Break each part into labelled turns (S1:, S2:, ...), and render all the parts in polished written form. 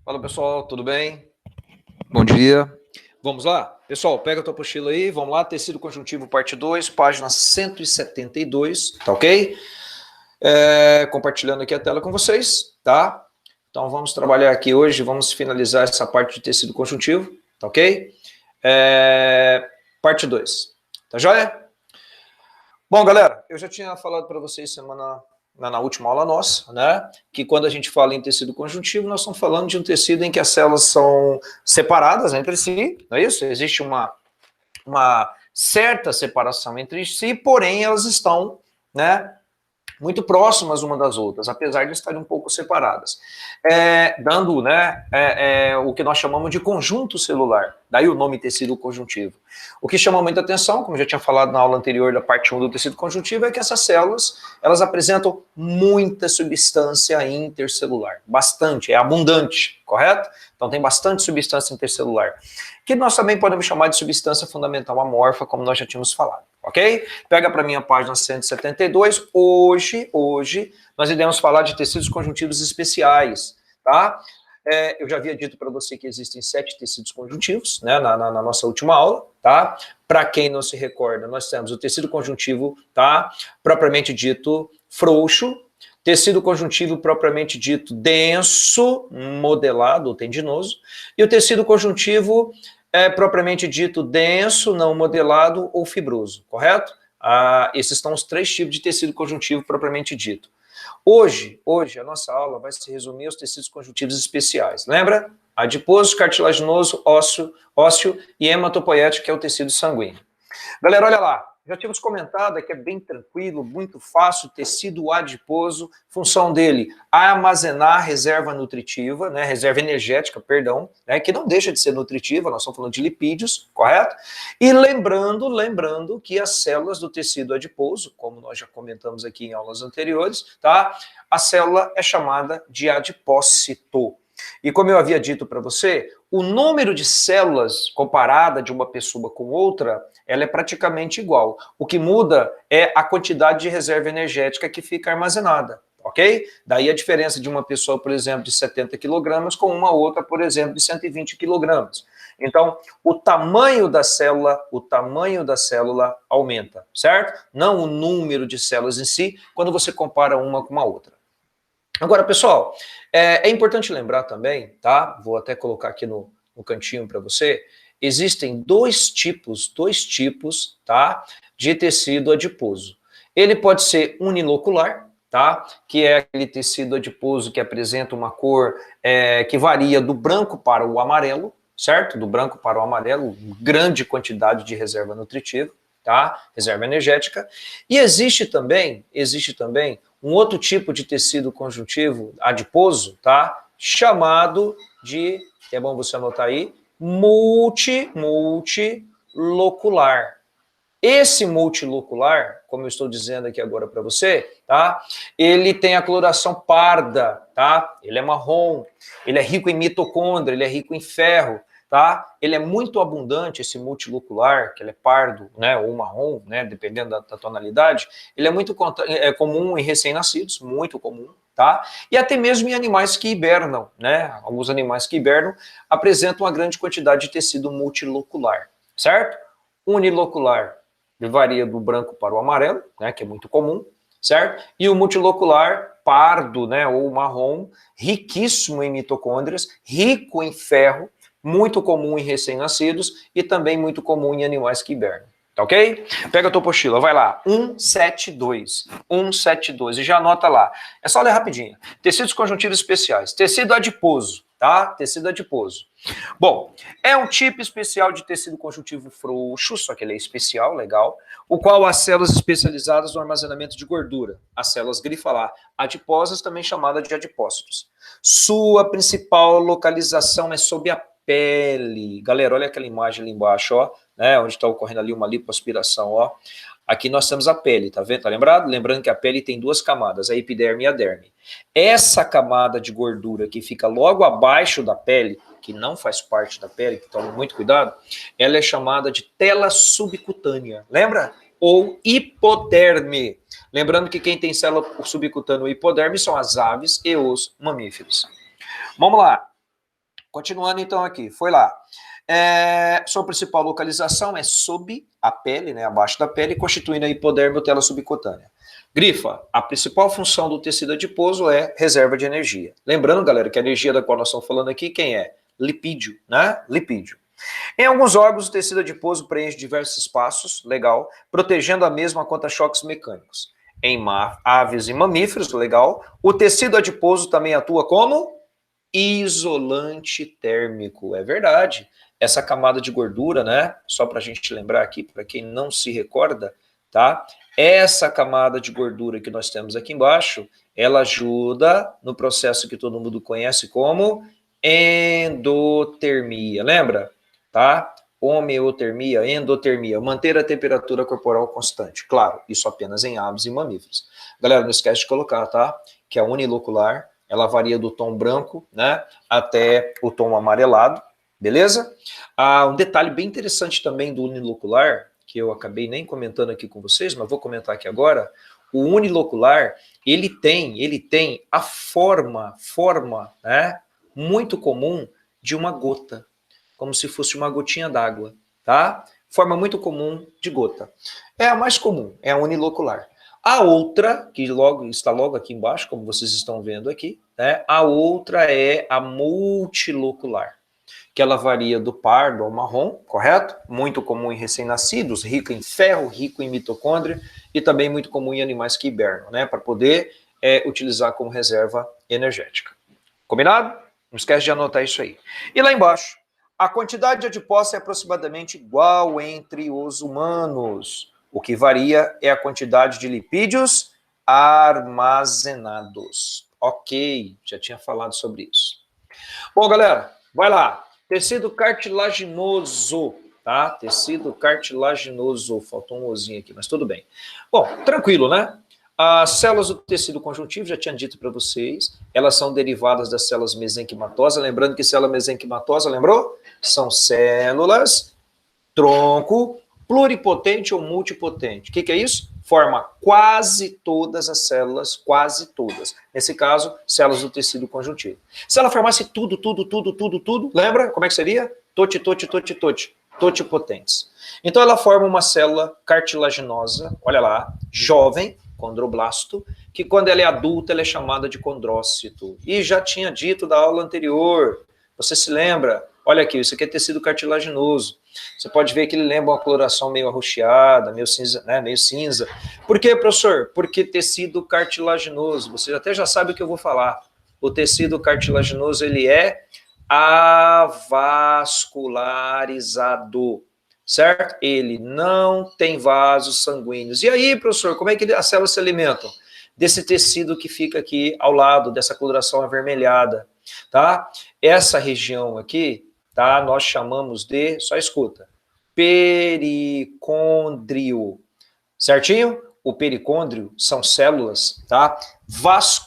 S1: Fala pessoal, tudo bem? Bom dia. Vamos lá? Pessoal, pega a tua apostila aí, vamos lá, tecido conjuntivo parte 2, página 172, tá ok? Compartilhando aqui a tela com vocês, tá? Então vamos trabalhar aqui hoje, vamos finalizar essa parte de tecido conjuntivo, tá ok? Parte 2, tá joia? Bom, galera, eu já tinha falado para vocês na última aula nossa, né, que quando a gente fala em tecido conjuntivo, nós estamos falando de um tecido em que as células são separadas entre si, não é isso? Existe uma certa separação entre si, porém elas estão, né, muito próximas uma das outras, apesar de estarem um pouco separadas, dando, né, o que nós chamamos de conjunto celular, daí o nome tecido conjuntivo. O que chama muita atenção, como já tinha falado na aula anterior da parte 1 do tecido conjuntivo, é que essas células, elas apresentam muita substância intercelular, bastante, é abundante, correto? Então tem bastante substância intercelular, que nós também podemos chamar de substância fundamental amorfa, como nós já tínhamos falado. Ok? Pega para mim a página 172. Hoje, nós iremos falar de tecidos conjuntivos especiais, tá? Eu já havia dito para você que existem 7 tecidos conjuntivos, né, na nossa última aula, tá? Para quem não se recorda, nós temos o tecido conjuntivo, tá? Propriamente dito, frouxo, tecido conjuntivo propriamente dito denso, modelado ou tendinoso, e o tecido conjuntivo propriamente dito denso, não modelado ou fibroso, correto? Esses são os 3 tipos de tecido conjuntivo propriamente dito. Hoje, a nossa aula vai se resumir aos tecidos conjuntivos especiais. Lembra? Adiposo, cartilaginoso, ósseo e hematopoético, que é o tecido sanguíneo. Galera, olha lá. Já tínhamos comentado que é bem tranquilo, muito fácil, tecido adiposo, função dele, armazenar reserva nutritiva, né, reserva energética, perdão, né, que não deixa de ser nutritiva, nós estamos falando de lipídios, correto? E lembrando que as células do tecido adiposo, como nós já comentamos aqui em aulas anteriores, tá? A célula é chamada de adipócito. E como eu havia dito para você, o número de células comparada de uma pessoa com outra, ela é praticamente igual. O que muda é a quantidade de reserva energética que fica armazenada, ok? Daí a diferença de uma pessoa, por exemplo, de 70 quilogramas com uma outra, por exemplo, de 120 quilogramas. Então, o tamanho da célula aumenta, certo? Não o número de células em si, quando você compara uma com a outra. Agora, pessoal, é importante lembrar também, tá? Vou até colocar aqui no cantinho para você. Existem dois tipos, tá? De tecido adiposo. Ele pode ser unilocular, tá? Que é aquele tecido adiposo que apresenta uma cor que varia do branco para o amarelo, certo? Do branco para o amarelo, grande quantidade de reserva nutritiva, tá? Reserva energética. E existe também um outro tipo de tecido conjuntivo adiposo, tá? Chamado de, é bom você anotar aí, multilocular. Esse multilocular, como eu estou dizendo aqui agora para você, tá? Ele tem a coloração parda, tá? Ele é marrom, ele é rico em mitocôndria, ele é rico em ferro, tá? Ele é muito abundante, esse multilocular, que ele é pardo, né, ou marrom, né, dependendo da tonalidade. Ele é muito comum em recém-nascidos, muito comum, tá? E até mesmo em animais que hibernam, né? Alguns animais que hibernam apresentam uma grande quantidade de tecido multilocular, certo? Unilocular varia do branco para o amarelo, né, que é muito comum, certo? E o multilocular pardo, né, ou marrom, riquíssimo em mitocôndrias, rico em ferro, muito comum em recém-nascidos e também muito comum em animais que hibernam. Tá ok? Pega a tua apostila, vai lá. 172. E já anota lá. É só ler rapidinho. Tecidos conjuntivos especiais. Tecido adiposo, tá? Tecido adiposo. Bom, é um tipo especial de tecido conjuntivo frouxo, só que ele é especial, legal, o qual as células especializadas no armazenamento de gordura, as células grifa lá, adiposas, também chamadas de adipócitos. Sua principal localização é sob a pele. Galera, olha aquela imagem ali embaixo, ó, né, onde está ocorrendo ali uma lipoaspiração, ó. Aqui nós temos a pele, tá vendo? Tá lembrado? Lembrando que a pele tem 2 camadas, a epiderme e a derme. Essa camada de gordura que fica logo abaixo da pele, que não faz parte da pele, que tome muito cuidado, ela é chamada de tela subcutânea, lembra? Ou hipoderme. Lembrando que quem tem célula subcutânea ou hipoderme são as aves e os mamíferos. Vamos lá. Continuando então aqui, foi lá. Sua principal localização é sob a pele, né, abaixo da pele, constituindo a hipoderme ou tela subcutânea. Grifa, a principal função do tecido adiposo é reserva de energia. Lembrando, galera, que a energia da qual nós estamos falando aqui, quem é? Lipídio, né? Lipídio. Em alguns órgãos, o tecido adiposo preenche diversos espaços, legal, protegendo a mesma contra choques mecânicos. Em aves e mamíferos, legal, o tecido adiposo também atua como isolante térmico, é verdade. Essa camada de gordura, né? Só para a gente lembrar aqui, para quem não se recorda, tá? Essa camada de gordura que nós temos aqui embaixo, ela ajuda no processo que todo mundo conhece como endotermia, lembra? Tá? Homeotermia, endotermia, manter a temperatura corporal constante. Claro, isso apenas em aves e mamíferos. Galera, não esquece de colocar, tá? Que a unilocular, ela varia do tom branco, né, até o tom amarelado, beleza? Um detalhe bem interessante também do unilocular, que eu acabei nem comentando aqui com vocês, mas vou comentar aqui agora. O unilocular, ele tem a forma, né, muito comum de uma gota, como se fosse uma gotinha d'água, tá? Forma muito comum de gota. É a mais comum, é a unilocular. A outra, que está logo aqui embaixo, como vocês estão vendo aqui, né? A outra é a multilocular, que ela varia do pardo ao marrom, correto? Muito comum em recém-nascidos, rico em ferro, rico em mitocôndria e também muito comum em animais que hibernam, né? Para poder utilizar como reserva energética. Combinado? Não esquece de anotar isso aí. E lá embaixo, a quantidade de adipose é aproximadamente igual entre os humanos. O que varia é a quantidade de lipídios armazenados. Ok, já tinha falado sobre isso. Bom, galera, vai lá. Tecido cartilaginoso, tá? Tecido cartilaginoso. Faltou um ozinho aqui, mas tudo bem. Bom, tranquilo, né? As células do tecido conjuntivo, já tinha dito para vocês, elas são derivadas das células mesenquimatosas. Lembrando que célula mesenquimatosa, lembrou? São células tronco pluripotente ou multipotente. O que é isso? Forma quase todas as células, quase todas. Nesse caso, células do tecido conjuntivo. Se ela formasse tudo, lembra como é que seria? Totipotentes. Então ela forma uma célula cartilaginosa, olha lá, jovem, condroblasto, que quando ela é adulta, ela é chamada de condrócito. E já tinha dito da aula anterior, você se lembra? Olha aqui, isso aqui é tecido cartilaginoso. Você pode ver que ele lembra uma coloração meio arroxeada, meio cinza, né, meio cinza. Por quê, professor? Porque tecido cartilaginoso, você até já sabe o que eu vou falar. O tecido cartilaginoso, ele é avascularizado, certo? Ele não tem vasos sanguíneos. E aí, professor, como é que as células se alimentam? Desse tecido que fica aqui ao lado, dessa coloração avermelhada, tá? Essa região aqui, tá? Nós chamamos de, só escuta, pericôndrio, certinho? O pericôndrio são células, tá?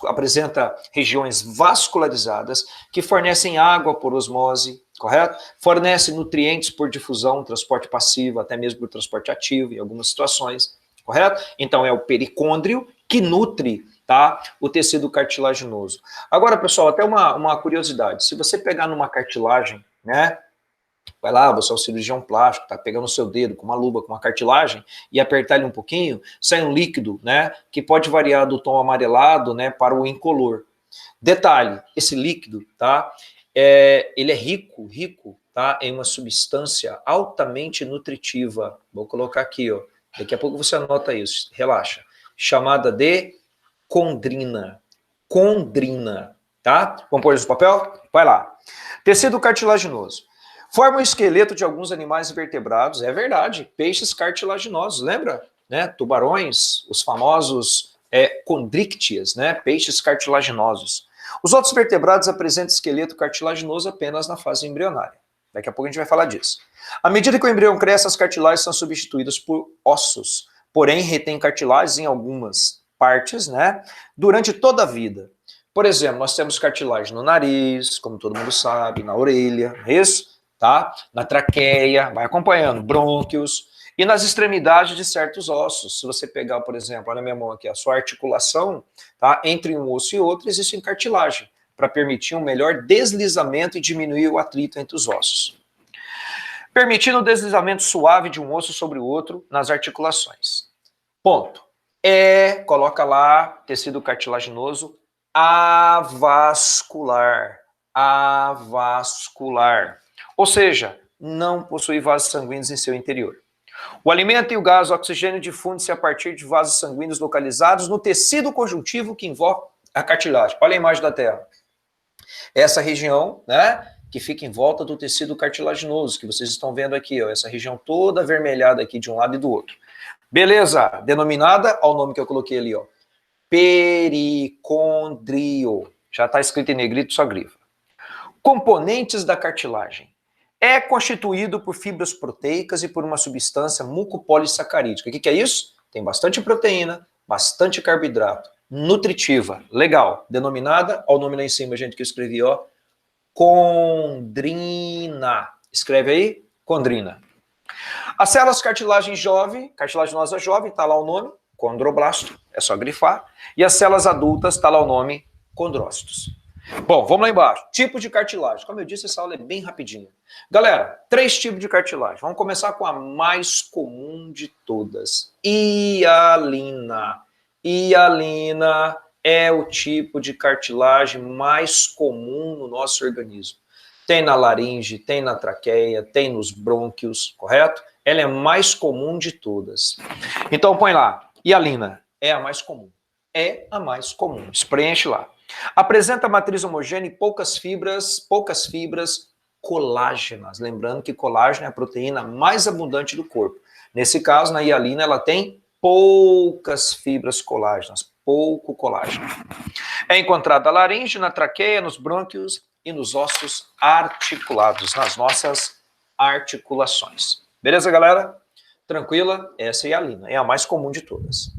S1: Apresenta regiões vascularizadas que fornecem água por osmose, correto? Fornecem nutrientes por difusão, transporte passivo, até mesmo por transporte ativo em algumas situações, correto? Então é o pericôndrio que nutre, tá, o tecido cartilaginoso. Agora, pessoal, até uma curiosidade. Se você pegar numa cartilagem, né, vai lá, você é um cirurgião plástico, tá pegando o seu dedo com uma luva, com uma cartilagem, e apertar ele um pouquinho, sai um líquido, né, que pode variar do tom amarelado, né, para o incolor. Detalhe, esse líquido, tá, ele é rico, tá, em uma substância altamente nutritiva. Vou colocar aqui, ó, daqui a pouco você anota isso, relaxa. Chamada de condrina. Condrina, tá? Vamos pôr isso no papel? Vai lá. Tecido cartilaginoso. Forma o esqueleto de alguns animais vertebrados, é verdade, peixes cartilaginosos, lembra? Né? Tubarões, os famosos condríctias, né? Peixes cartilaginosos. Os outros vertebrados apresentam esqueleto cartilaginoso apenas na fase embrionária. Daqui a pouco a gente vai falar disso. À medida que o embrião cresce, as cartilagens são substituídas por ossos, porém retém cartilagens em algumas partes, né, durante toda a vida. Por exemplo, nós temos cartilagem no nariz, como todo mundo sabe, na orelha, não é isso? Tá? Na traqueia, vai acompanhando, brônquios, e nas extremidades de certos ossos. Se você pegar, por exemplo, olha a minha mão aqui, a sua articulação, tá, entre um osso e outro, existe cartilagem. para permitir um melhor deslizamento e diminuir o atrito entre os ossos. Permitindo o deslizamento suave de um osso sobre o outro nas articulações. Ponto. Coloca lá, tecido cartilaginoso avascular. Avascular. Ou seja, não possui vasos sanguíneos em seu interior. O alimento e o gás oxigênio difundem-se a partir de vasos sanguíneos localizados no tecido conjuntivo que envolve a cartilagem. Olha a imagem da tela. Essa região, né, que fica em volta do tecido cartilaginoso, que vocês estão vendo aqui, ó, essa região toda avermelhada aqui de um lado e do outro. Beleza, denominada ao nome que eu coloquei ali, ó, pericôndrio. Já está escrito em negrito, só grifa. Componentes da cartilagem. É constituído por fibras proteicas e por uma substância mucopolissacarídica. O que é isso? Tem bastante proteína, bastante carboidrato, nutritiva, legal, denominada, olha o nome lá em cima, gente, que eu escrevi, ó, condrina. Escreve aí, condrina. As células cartilaginosa jovem, tá lá o nome, condroblasto, é só grifar, e as células adultas, tá lá o nome, condrócitos. Bom, vamos lá embaixo. Tipo de cartilagem. Como eu disse, essa aula é bem rapidinha. Galera, 3 tipos de cartilagem. Vamos começar com a mais comum de todas. Hialina. Hialina é o tipo de cartilagem mais comum no nosso organismo. Tem na laringe, tem na traqueia, tem nos brônquios, correto? Ela é mais comum de todas. Então põe lá, hialina é a mais comum. É a mais comum. Preenche lá. Apresenta matriz homogênea e poucas fibras colágenas. Lembrando que colágeno é a proteína mais abundante do corpo. Nesse caso, na hialina, ela tem poucas fibras colágenas, pouco colágeno. É encontrada na laringe, na traqueia, nos brônquios e nos ossos articulados, nas nossas articulações. Beleza, galera? Tranquila? Essa é a hialina, é a mais comum de todas.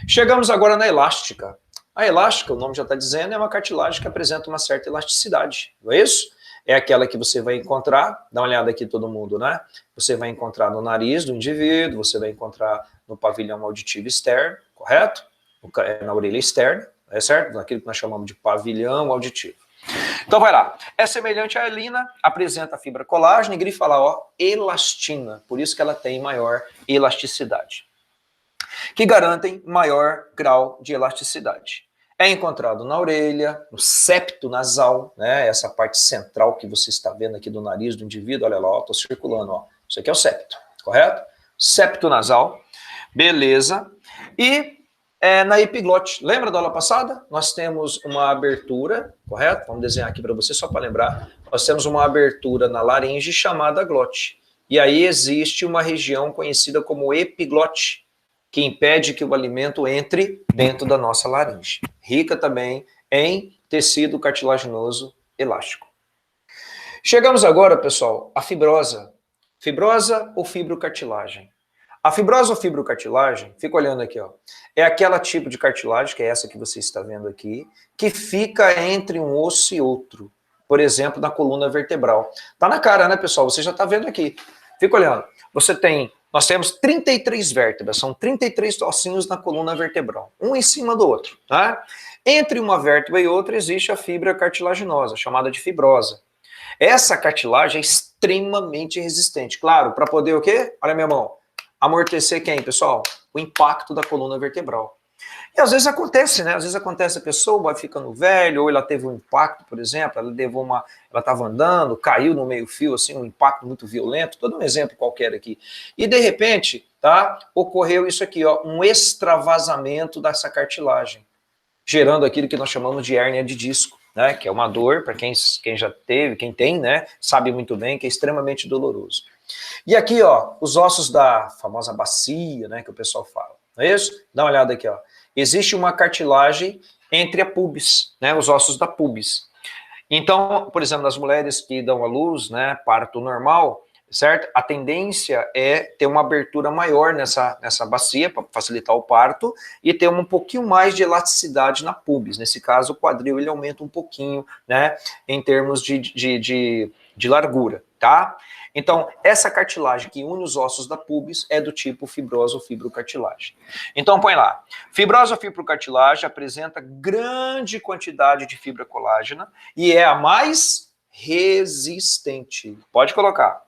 S1: Chegamos agora na elástica. A elástica, o nome já está dizendo, é uma cartilagem que apresenta uma certa elasticidade, não é isso? É aquela que você vai encontrar, dá uma olhada aqui todo mundo, né? Você vai encontrar no nariz do indivíduo, você vai encontrar no pavilhão auditivo externo, correto? Na orelha externa, é certo? Naquilo que nós chamamos de pavilhão auditivo. Então vai lá. É semelhante à hialina, apresenta a fibra colágeno e grifa lá, ó, elastina, por isso que ela tem maior elasticidade, que garantem maior grau de elasticidade. É encontrado na orelha, no septo nasal, né? Essa parte central que você está vendo aqui do nariz do indivíduo, olha lá, estou circulando, ó. Isso aqui é o septo, correto? Septo nasal, beleza. E na epiglote, lembra da aula passada? Nós temos uma abertura, correto? Vamos desenhar aqui para você só para lembrar. Nós temos uma abertura na laringe chamada glote. E aí existe uma região conhecida como epiglote, que impede que o alimento entre dentro da nossa laringe. Rica também em tecido cartilaginoso elástico. Chegamos agora, pessoal, à fibrosa. Fibrosa ou fibrocartilagem? A fibrosa ou fibrocartilagem, fica olhando aqui, ó, é aquela tipo de cartilagem, que é essa que você está vendo aqui, que fica entre um osso e outro. Por exemplo, na coluna vertebral. Tá na cara, né, pessoal? Você já está vendo aqui. Fica olhando. Nós temos 33 vértebras, são 33 ossinhos na coluna vertebral, um em cima do outro, tá? Entre uma vértebra e outra existe a fibra cartilaginosa, chamada de fibrosa. Essa cartilagem é extremamente resistente, claro, para poder o quê? Olha a minha mão. Amortecer quem, pessoal? O impacto da coluna vertebral. E às vezes acontece, né? Às vezes acontece a pessoa vai ficando velho, ou ela teve um impacto, por exemplo, ela estava andando, caiu no meio-fio, assim, um impacto muito violento, todo um exemplo qualquer aqui. E de repente, tá? Ocorreu isso aqui, ó, um extravasamento dessa cartilagem, gerando aquilo que nós chamamos de hérnia de disco, né? Que é uma dor, para quem já teve, quem tem, né? Sabe muito bem que é extremamente doloroso. E aqui, ó, os ossos da famosa bacia, né, que o pessoal fala, não é isso? Dá uma olhada aqui, ó. Existe uma cartilagem entre a pubis, né, os ossos da pubis. Então, por exemplo, nas mulheres que dão à luz, né, parto normal, certo? A tendência é ter uma abertura maior nessa bacia para facilitar o parto e ter um pouquinho mais de elasticidade na pubis. Nesse caso, o quadril ele aumenta um pouquinho, né, em termos de largura, tá? Então, essa cartilagem que une os ossos da pubis é do tipo fibrosa ou fibrocartilagem. Então, põe lá. Fibrosa ou fibrocartilagem apresenta grande quantidade de fibra colágena e é a mais resistente. Pode colocar.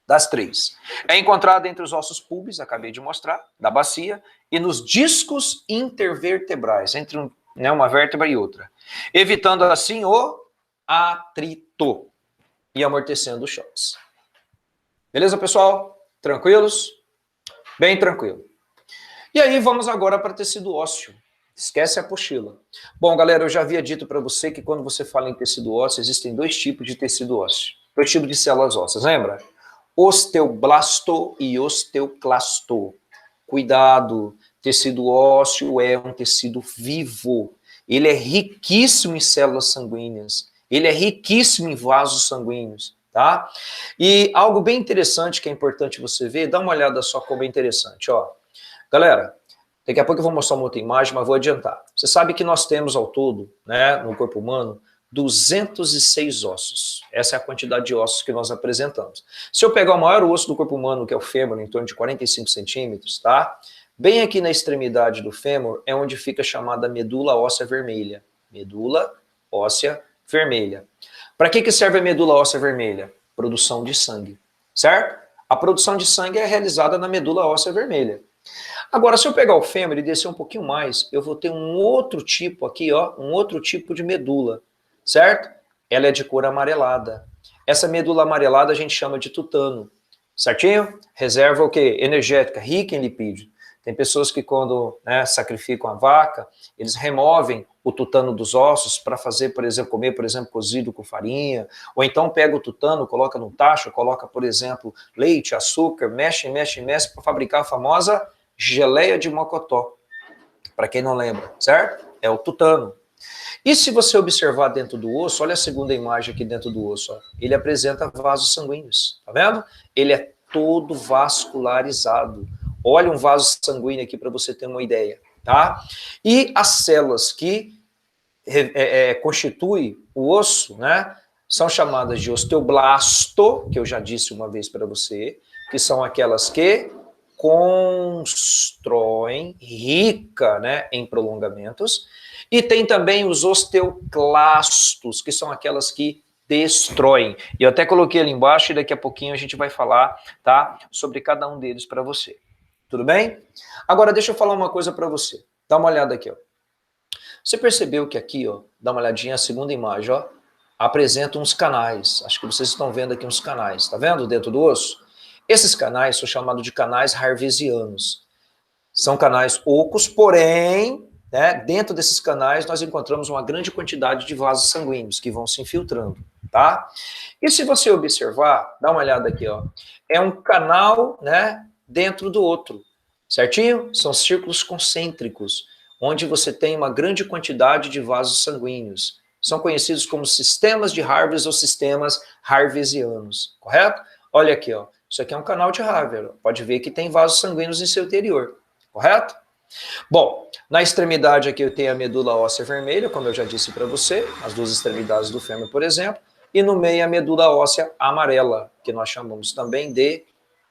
S1: Das três. É encontrada entre os ossos pubis, acabei de mostrar, da bacia, e nos discos intervertebrais, entre uma vértebra e outra, evitando assim o atrito e amortecendo os choques. Beleza, pessoal? Tranquilos? Bem tranquilo. E aí vamos agora para tecido ósseo. Esquece a apostila. Bom, galera, eu já havia dito para você que quando você fala em tecido ósseo, existem dois tipos de tecido ósseo. Dois tipos de células ósseas, lembra? Osteoblasto e osteoclasto. Cuidado, tecido ósseo é um tecido vivo. Ele é riquíssimo em células sanguíneas. Ele é riquíssimo em vasos sanguíneos, tá? E algo bem interessante que é importante você ver, dá uma olhada só como é interessante, ó. Galera, daqui a pouco eu vou mostrar uma outra imagem, mas vou adiantar. Você sabe que nós temos ao todo, né, no corpo humano, 206 ossos. Essa é a quantidade de ossos que nós apresentamos. Se eu pegar o maior osso do corpo humano, que é o fêmur, em torno de 45 centímetros, tá? Bem aqui na extremidade do fêmur é onde fica a chamada medula óssea vermelha. Medula óssea vermelha. Para que serve a medula óssea vermelha? Produção de sangue, certo? A produção de sangue é realizada na medula óssea vermelha. Agora, se eu pegar o fêmur e descer um pouquinho mais, eu vou ter um outro tipo aqui, ó, um outro tipo de medula, certo? Ela é de cor amarelada. Essa medula amarelada a gente chama de tutano, certinho? Reserva o quê? Energética, rica em lipídio. Tem pessoas que quando, né, sacrificam a vaca, eles removem o tutano dos ossos para fazer, por exemplo, comer, por exemplo, cozido com farinha, ou então pega o tutano, coloca no tacho, coloca, por exemplo, leite, açúcar, mexe para fabricar a famosa geleia de mocotó. Para quem não lembra, certo? É o tutano. E se você observar dentro do osso, olha a segunda imagem aqui dentro do osso, ó, ele apresenta vasos sanguíneos, tá vendo? Ele é todo vascularizado. Olha um vaso sanguíneo aqui para você ter uma ideia, tá? E as células que constituem o osso, né, são chamadas de osteoblasto, que eu já disse uma vez para você, que são aquelas que constroem, rica, né, em prolongamentos, e tem também os osteoclastos, que são aquelas que destroem. E eu até coloquei ali embaixo e daqui a pouquinho a gente vai falar, tá, sobre cada um deles para você. Tudo bem? Agora deixa eu falar uma coisa para você. Dá uma olhada aqui, ó. Você percebeu que aqui, ó, dá uma olhadinha, a segunda imagem, ó, apresenta uns canais. Acho que vocês estão vendo aqui uns canais, tá vendo? Dentro do osso. Esses canais são chamados de canais harvesianos. São canais ocos, porém, né, dentro desses canais nós encontramos uma grande quantidade de vasos sanguíneos que vão se infiltrando, tá? E se você observar, dá uma olhada aqui, ó, é um canal, né, dentro do outro, certinho? São círculos concêntricos, onde você tem uma grande quantidade de vasos sanguíneos. São conhecidos como sistemas de Harvey ou sistemas harvesianos, correto? Olha aqui, ó, isso aqui é um canal de Harvey, pode ver que tem vasos sanguíneos em seu interior, correto? Bom, na extremidade aqui eu tenho a medula óssea vermelha, como eu já disse para você, as duas extremidades do fêmur, por exemplo, e no meio a medula óssea amarela, que nós chamamos também de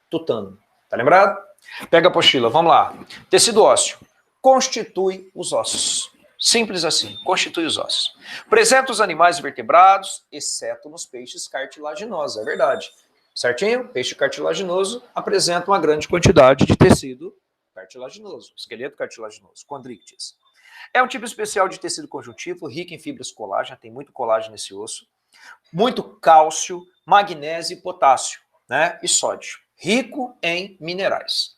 S1: tutano. Tá lembrado? Pega a apostila, vamos lá. Tecido ósseo constitui os ossos. Simples assim, constitui os ossos. Apresenta os animais vertebrados, exceto nos peixes cartilaginosos, é verdade. Certinho? Peixe cartilaginoso apresenta uma grande quantidade de tecido cartilaginoso, esqueleto cartilaginoso, condríctias. É um tipo especial de tecido conjuntivo, rico em fibras colágeno, tem muito colágeno nesse osso, muito cálcio, magnésio e potássio, né? E sódio, rico em minerais.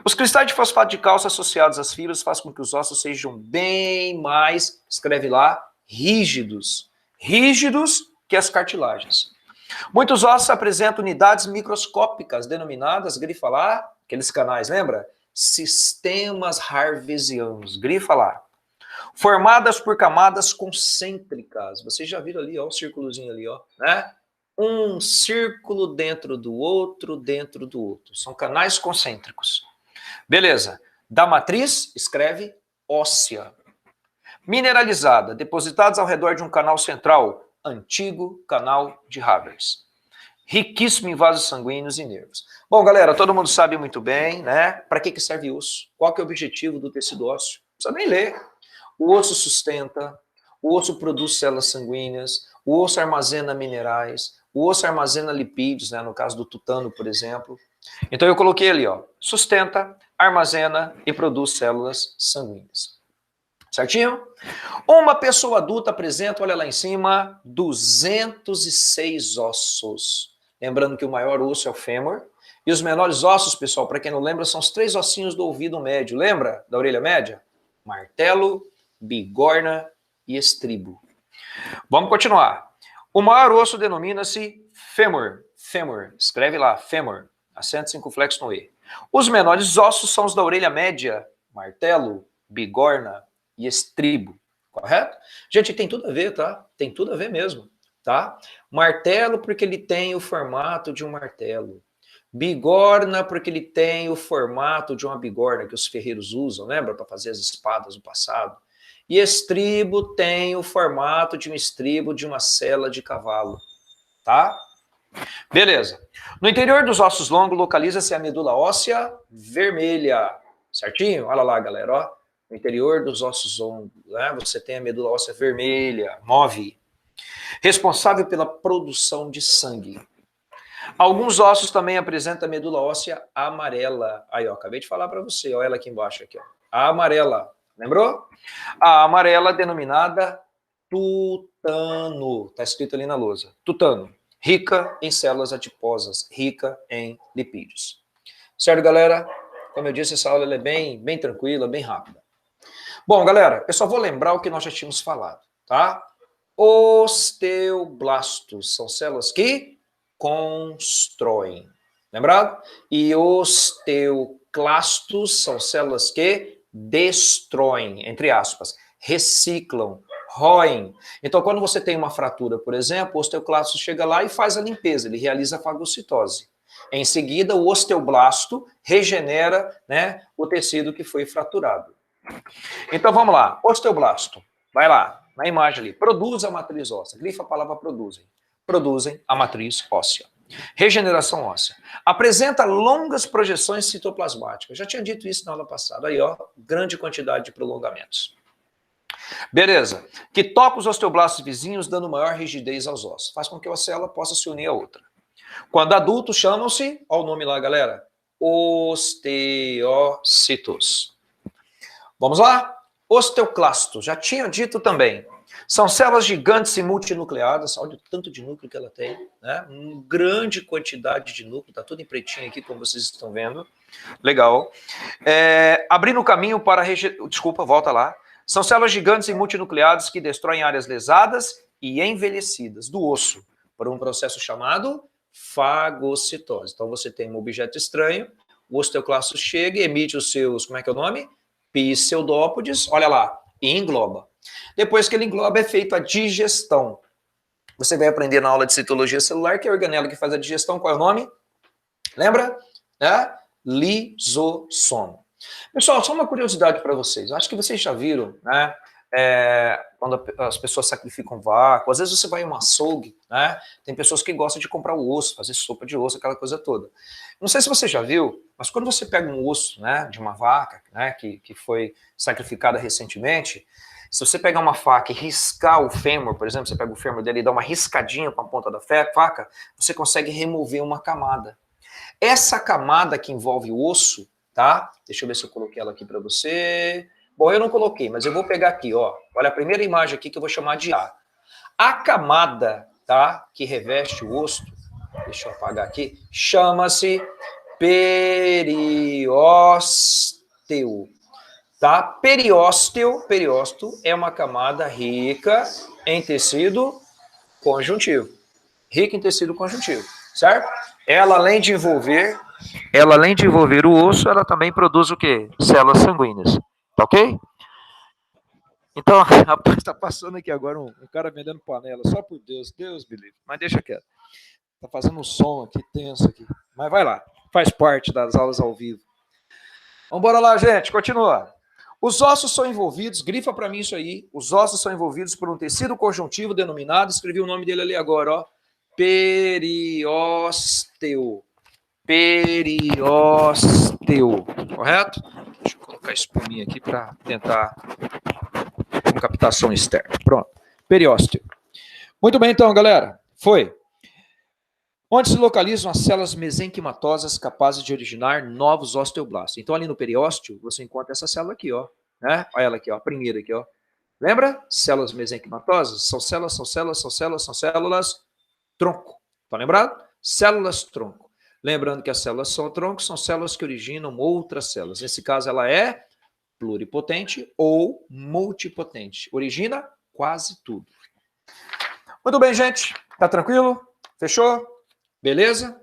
S1: Os cristais de fosfato de cálcio associados às fibras fazem com que os ossos sejam bem mais, escreve lá, rígidos. Rígidos que as cartilagens. Muitos ossos apresentam unidades microscópicas, denominadas, grifa lá, aqueles canais, lembra? Sistemas harvesianos, grifa lá. Formadas por camadas concêntricas. Vocês já viram ali, ó, o círculozinho ali, ó, né? um círculo dentro do outro, dentro do outro. São canais concêntricos. Beleza. Da matriz, escreve óssea. Mineralizada, depositados ao redor de um canal central, antigo canal de Havers. Riquíssimo em vasos sanguíneos e nervos. Bom, galera, todo mundo sabe muito bem, né? Para que serve osso? Qual que é o objetivo do tecido ósseo? Não precisa nem ler. O osso sustenta, o osso produz células sanguíneas, o osso armazena minerais, o osso armazena lipídios, né? No caso do tutano, por exemplo. Então eu coloquei ali, ó, sustenta, armazena e produz células sanguíneas. Certinho? Uma pessoa adulta apresenta, olha lá em cima, 206 ossos. Lembrando que o maior osso é o fêmur. E os menores ossos, pessoal, para quem não lembra, são os 3 ossinhos do ouvido médio. Lembra da orelha média? Martelo, bigorna e estribo. Vamos continuar. O maior osso denomina-se fêmur. Fêmur. Escreve lá, fêmur. Acento circunflexo no E. Os menores ossos são os da orelha média. Martelo, bigorna e estribo. Correto? Gente, tem tudo a ver, tá? Tem tudo a ver mesmo, tá? Martelo porque ele tem o formato de um martelo. Bigorna porque ele tem o formato de uma bigorna que os ferreiros usam, lembra? Para fazer as espadas do passado. E estribo tem o formato de um estribo de uma sela de cavalo, tá? Beleza. No interior dos ossos longos localiza-se a medula óssea vermelha, certinho? Olha lá, galera, ó. No interior dos ossos longos, né, você tem a medula óssea vermelha, move, responsável pela produção de sangue. Alguns ossos também apresentam a medula óssea amarela. Aí, ó, acabei de falar para você, olha ela aqui embaixo, aqui, ó. A amarela, lembrou? A amarela denominada tutano, está escrito ali na lousa. Tutano, rica em células adiposas, rica em lipídios. Certo, galera? Como eu disse, essa aula é bem tranquila, bem rápida. Bom, galera, eu só vou lembrar o que nós já tínhamos falado, tá? Osteoblastos são células que constroem, lembrado? E osteoclastos são células que destroem, entre aspas, reciclam, roem. Então, quando você tem uma fratura, por exemplo, o osteoclasto chega lá e faz a limpeza, ele realiza a fagocitose. Em seguida, o osteoblasto regenera, né, o tecido que foi fraturado. Então vamos lá, osteoblasto, vai lá, na imagem ali, produz a matriz óssea, grifa a palavra produzem a matriz óssea. Regeneração óssea, apresenta longas projeções citoplasmáticas, já tinha dito isso na aula passada, aí ó, grande quantidade de prolongamentos. Beleza, que toca os osteoblastos vizinhos dando maior rigidez aos ossos, faz com que a célula possa se unir a outra. Quando adultos chamam-se, olha o nome lá galera, osteocitos. Vamos lá? Osteoclasto, já tinha dito também. São células gigantes e multinucleadas, olha o tanto de núcleo que ela tem, né? Uma grande quantidade de núcleo, tá tudo em pretinho aqui, como vocês estão vendo. Legal. Abrindo o caminho para... Desculpa, volta lá. São células gigantes e multinucleadas que destroem áreas lesadas e envelhecidas do osso, por um processo chamado fagocitose. Então você tem um objeto estranho, o osteoclasto chega e emite os seus, como é que é o nome? Pseudópodes, olha lá, e engloba. Depois que ele engloba, é feita a digestão. Você vai aprender na aula de citologia celular, que é a organela que faz a digestão, qual é o nome? Lembra? Lisossomo. Pessoal, só uma curiosidade para vocês. Acho que vocês já viram, né? Quando as pessoas sacrificam vácuo, às vezes você vai em um açougue, né? Tem pessoas que gostam de comprar o osso, fazer sopa de osso, aquela coisa toda. Não sei se você já viu, mas quando você pega um osso, né, de uma vaca, né, que foi sacrificada recentemente, se você pegar uma faca e riscar o fêmur, por exemplo, você pega o fêmur dele e dá uma riscadinha com a ponta da faca, você consegue remover uma camada. Essa camada que envolve o osso, tá? Deixa eu ver se eu coloquei ela aqui para você. Bom, eu não coloquei, mas eu vou pegar aqui, ó. Olha a primeira imagem aqui que eu vou chamar de A. A camada, tá, que reveste o osso, deixa eu apagar aqui, chama-se periósteo, tá? Periósteo é uma camada rica em tecido conjuntivo. Rica em tecido conjuntivo, certo? Ela, além de envolver o osso, ela também produz o quê? Células sanguíneas, tá ok? Então, rapaz, tá passando aqui agora um cara vendendo panela, só por Deus, Deus me livre. Mas deixa quieto. Tá fazendo um som aqui, tenso aqui. Mas vai lá, faz parte das aulas ao vivo. Vamos embora lá, gente, continua. Os ossos são envolvidos, grifa para mim isso aí, os ossos são envolvidos por um tecido conjuntivo denominado, escrevi o nome dele ali agora, ó, periósteo. Periósteo, correto? Deixa eu colocar a espuminha aqui para tentar uma captação externa. Pronto, periósteo. Muito bem, então, galera, foi. Onde se localizam as células mesenquimatosas capazes de originar novos osteoblastos. Então, ali no periósteo, você encontra essa célula aqui, ó, né? Olha ela aqui, ó, a primeira aqui, ó. Lembra? Células mesenquimatosas são células tronco. Tá lembrado? Células tronco. Lembrando que as células são tronco são células que originam outras células. Nesse caso, ela é pluripotente ou multipotente. Origina quase tudo. Muito bem, gente. Tá tranquilo? Fechou? Beleza?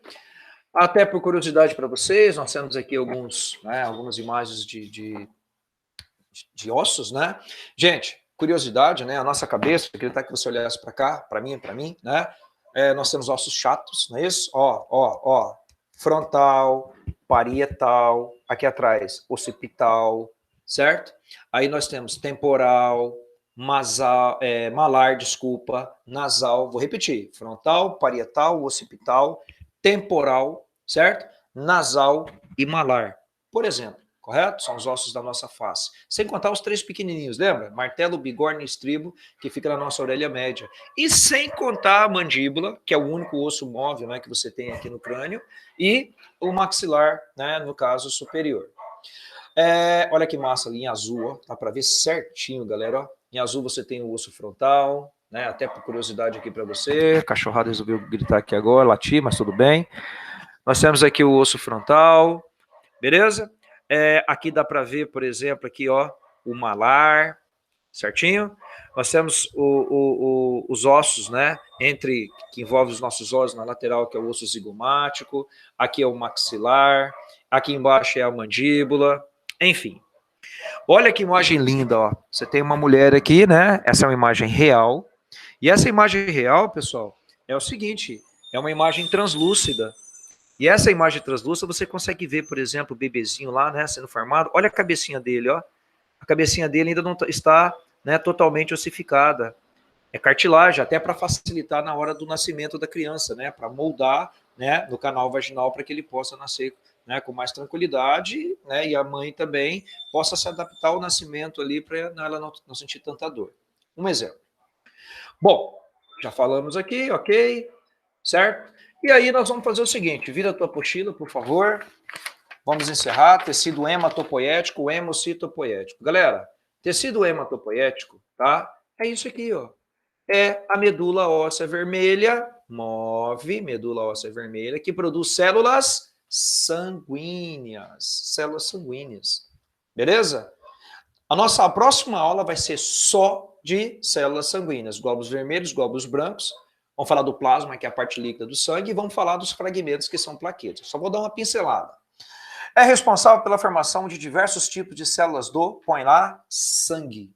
S1: Até por curiosidade para vocês, nós temos aqui algumas imagens de ossos, né? Gente, curiosidade, né? A nossa cabeça, eu queria que você olhasse para cá, para mim, né? Nós temos ossos chatos, não é isso? Ó. Frontal, parietal, aqui atrás, occipital, certo? Aí nós temos temporal, malar, nasal, vou repetir, frontal, parietal, occipital, temporal, certo? Nasal e malar. Por exemplo, correto? São os ossos da nossa face. Sem contar os três pequenininhos, lembra? Martelo, bigorna e estribo, que fica na nossa orelha média. E sem contar a mandíbula, que é o único osso móvel, né, que você tem aqui no crânio, e o maxilar, né, no caso superior. Olha que massa ali em azul, ó, dá para ver certinho, galera. Ó. Em azul você tem o osso frontal, né, até por curiosidade aqui para você. A cachorrada resolveu gritar aqui agora, latir, mas tudo bem. Nós temos aqui o osso frontal, beleza? Aqui dá para ver, por exemplo, aqui, ó, o malar, certinho? Nós temos os ossos, né? Que envolve os nossos ossos na lateral, que é o osso zigomático. Aqui é o maxilar. Aqui embaixo é a mandíbula. Enfim. Olha que imagem linda, ó. Você tem uma mulher aqui, né? Essa é uma imagem real. E essa imagem real, pessoal, é o seguinte: é uma imagem translúcida. E essa imagem translúcida você consegue ver, por exemplo, o bebezinho lá, né, sendo formado. Olha a cabecinha dele, ó. A cabecinha dele ainda não está, né, totalmente ossificada. É cartilagem, até para facilitar na hora do nascimento da criança, né, para moldar, né, no canal vaginal para que ele possa nascer, né, com mais tranquilidade, né, e a mãe também possa se adaptar ao nascimento ali para ela não sentir tanta dor. Um exemplo. Bom, já falamos aqui, ok, certo? E aí nós vamos fazer o seguinte, vira a tua apostila, por favor. Vamos encerrar, tecido hematopoético, hemocitopoético. Galera, tecido hematopoético, tá? É isso aqui, ó. É a medula óssea vermelha, medula óssea vermelha, que produz células sanguíneas. Beleza? A nossa próxima aula vai ser só de células sanguíneas, glóbulos vermelhos, glóbulos brancos. Vamos falar do plasma, que é a parte líquida do sangue, e vamos falar dos fragmentos, que são plaquetas. Só vou dar uma pincelada. É responsável pela formação de diversos tipos de células põe lá, sangue.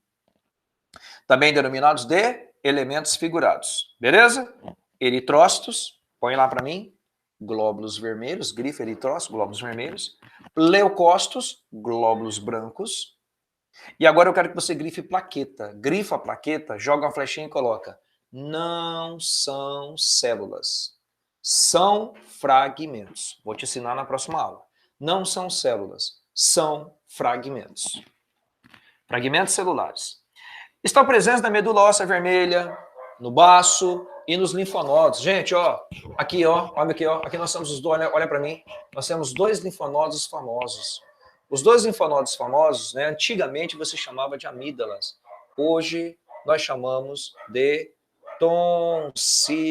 S1: Também denominados de elementos figurados. Beleza? Eritrócitos, põe lá para mim, glóbulos vermelhos, grifa eritrócitos, glóbulos vermelhos. Leucócitos, glóbulos brancos. E agora eu quero que você grife plaqueta. Grifa a plaqueta, joga uma flechinha e coloca. Não são células. São fragmentos. Vou te ensinar na próxima aula. Não são células, são fragmentos. Fragmentos celulares. Estão presentes na medula óssea vermelha, no baço e nos linfonodos. Gente, ó, aqui, ó, olha aqui, ó. Aqui nós temos os dois, olha para mim. Nós temos dois linfonodos famosos. Os dois linfonodos famosos, né, antigamente você chamava de amígdalas. Hoje nós chamamos de tonsilas.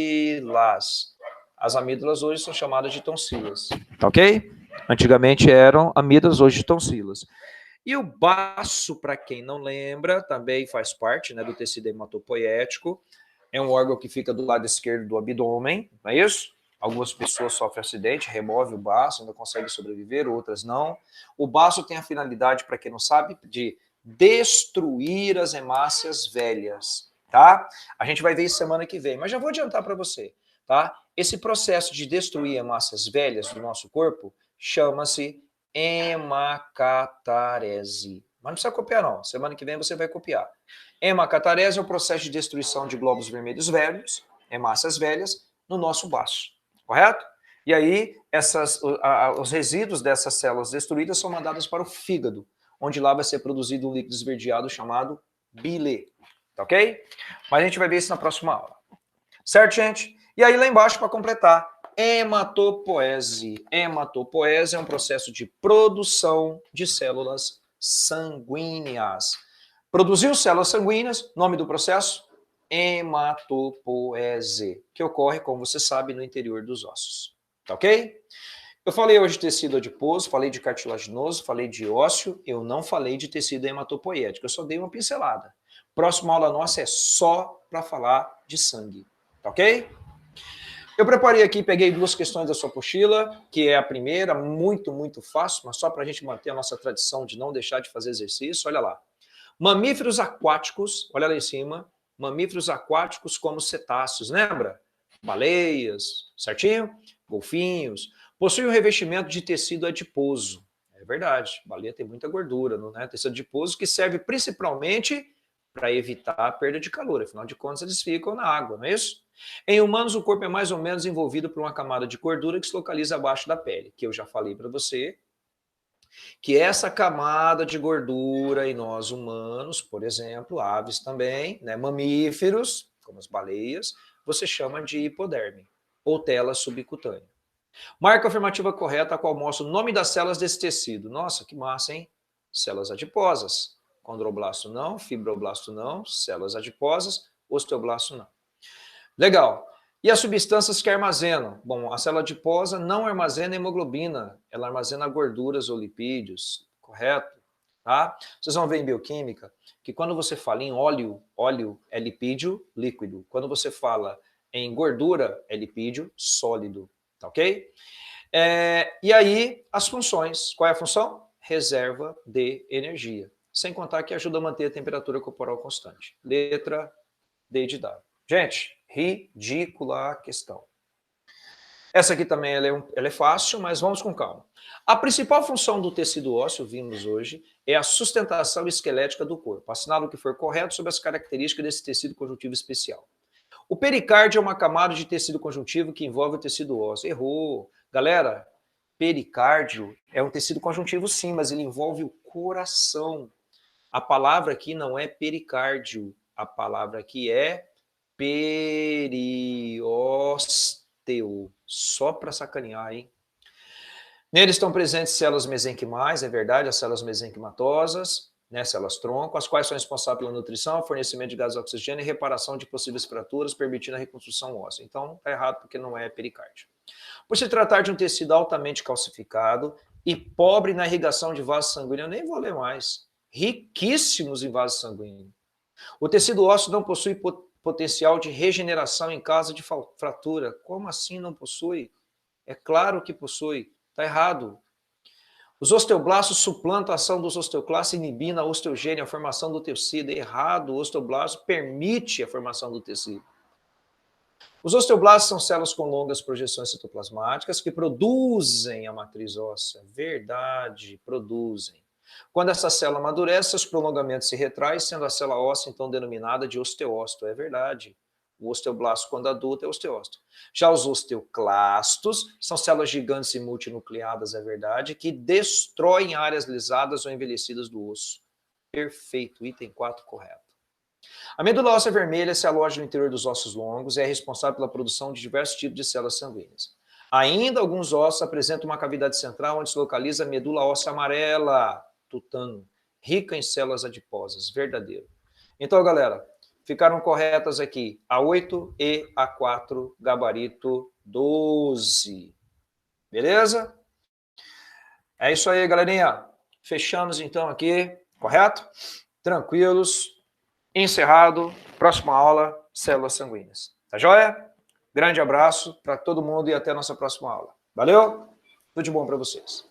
S1: As amígdalas hoje são chamadas de tonsilas, ok? Antigamente eram amígdalas, hoje tonsilas. E o baço, para quem não lembra, também faz parte, né, do tecido hematopoético. É um órgão que fica do lado esquerdo do abdômen, não é isso? Algumas pessoas sofrem acidente, remove o baço, ainda conseguem sobreviver, outras não. O baço tem a finalidade, para quem não sabe, de destruir as hemácias velhas, tá? A gente vai ver isso semana que vem, mas já vou adiantar para você, tá? Esse processo de destruir hemácias velhas do nosso corpo chama-se hemacatarese. Mas não precisa copiar não, semana que vem você vai copiar. Hemacatarese é o processo de destruição de glóbulos vermelhos velhos, hemácias velhas, no nosso baço, correto? E aí, os resíduos dessas células destruídas são mandados para o fígado, onde lá vai ser produzido um líquido esverdeado chamado bile, tá ok? Mas a gente vai ver isso na próxima aula. Certo, gente? E aí lá embaixo, para completar, hematopoese. Hematopoese é um processo de produção de células sanguíneas. Produziu células sanguíneas, nome do processo? Hematopoese, que ocorre, como você sabe, no interior dos ossos. Tá ok? Eu falei hoje de tecido adiposo, falei de cartilaginoso, falei de ósseo, eu não falei de tecido hematopoético, eu só dei uma pincelada. Próxima aula nossa é só para falar de sangue, tá ok? Eu preparei aqui, peguei 2 questões da sua apostila, que é a primeira, muito fácil, mas só para a gente manter a nossa tradição de não deixar de fazer exercício, olha lá. Mamíferos aquáticos, olha lá em cima, mamíferos aquáticos como cetáceos, lembra? Baleias, certinho? Golfinhos, possuem um revestimento de tecido adiposo. É verdade, baleia tem muita gordura, não é? Tecido adiposo que serve principalmente para evitar a perda de calor, afinal de contas eles ficam na água, não é isso? Em humanos o corpo é mais ou menos envolvido por uma camada de gordura que se localiza abaixo da pele, que eu já falei para você, que essa camada de gordura em nós humanos, por exemplo, aves também, né, mamíferos, como as baleias, você chama de hipoderme, ou tela subcutânea. Marca afirmativa correta, a qual mostra o nome das células desse tecido. Nossa, que massa, hein? Células adiposas. Condroblasto não, fibroblasto não, células adiposas, osteoblasto não. Legal. E as substâncias que armazenam? Bom, a célula adiposa não armazena hemoglobina, ela armazena gorduras ou lipídios, correto? Tá? Vocês vão ver em bioquímica que quando você fala em óleo, óleo é lipídio líquido. Quando você fala em gordura, é lipídio sólido, tá ok? E aí, as funções. Qual é a função? Reserva de energia. Sem contar que ajuda a manter a temperatura corporal constante. Letra D de dado. Gente, ridícula a questão. Essa aqui também ela é fácil, mas vamos com calma. A principal função do tecido ósseo, vimos hoje, é a sustentação esquelética do corpo. Assinala o que for correto sobre as características desse tecido conjuntivo especial. O pericárdio é uma camada de tecido conjuntivo que envolve o tecido ósseo. Errou. Galera, pericárdio é um tecido conjuntivo sim, mas ele envolve o coração. A palavra aqui não é pericárdio, a palavra aqui é periósteo. Só para sacanear, hein? Neles estão presentes células mesenquimais, é verdade, as células mesenquimatosas, né, células tronco, as quais são responsáveis pela nutrição, fornecimento de gás de oxigênio e reparação de possíveis fraturas, permitindo a reconstrução óssea. Então, está errado porque não é pericárdio. Por se tratar de um tecido altamente calcificado e pobre na irrigação de vasos sanguíneos, eu nem vou ler mais, riquíssimos em vasos sanguíneos. O tecido ósseo não possui potencial de regeneração em caso de fratura. Como assim não possui? É claro que possui. Está errado. Os osteoblastos suplantam a ação dos osteoclastos, inibindo a osteogênese, a formação do tecido. É errado. O osteoblasto permite a formação do tecido. Os osteoblastos são células com longas projeções citoplasmáticas que produzem a matriz óssea. Verdade, produzem. Quando essa célula amadurece, seus prolongamentos se retraem, sendo a célula óssea então denominada de osteócito. É verdade. O osteoblasto, quando adulto, é osteócito. Já os osteoclastos são células gigantes e multinucleadas, é verdade, que destroem áreas lisadas ou envelhecidas do osso. Perfeito, item 4 correto. A medula óssea vermelha se aloja no interior dos ossos longos e é responsável pela produção de diversos tipos de células sanguíneas. Ainda alguns ossos apresentam uma cavidade central onde se localiza a medula óssea amarela, tutano, rica em células adiposas, verdadeiro. Então, galera, ficaram corretas aqui a 8 e a 4, gabarito 12. Beleza? É isso aí, galerinha. Fechamos então aqui, correto? Tranquilos. Encerrado. Próxima aula, células sanguíneas. Tá joia? Grande abraço para todo mundo e até a nossa próxima aula. Valeu? Tudo de bom para vocês.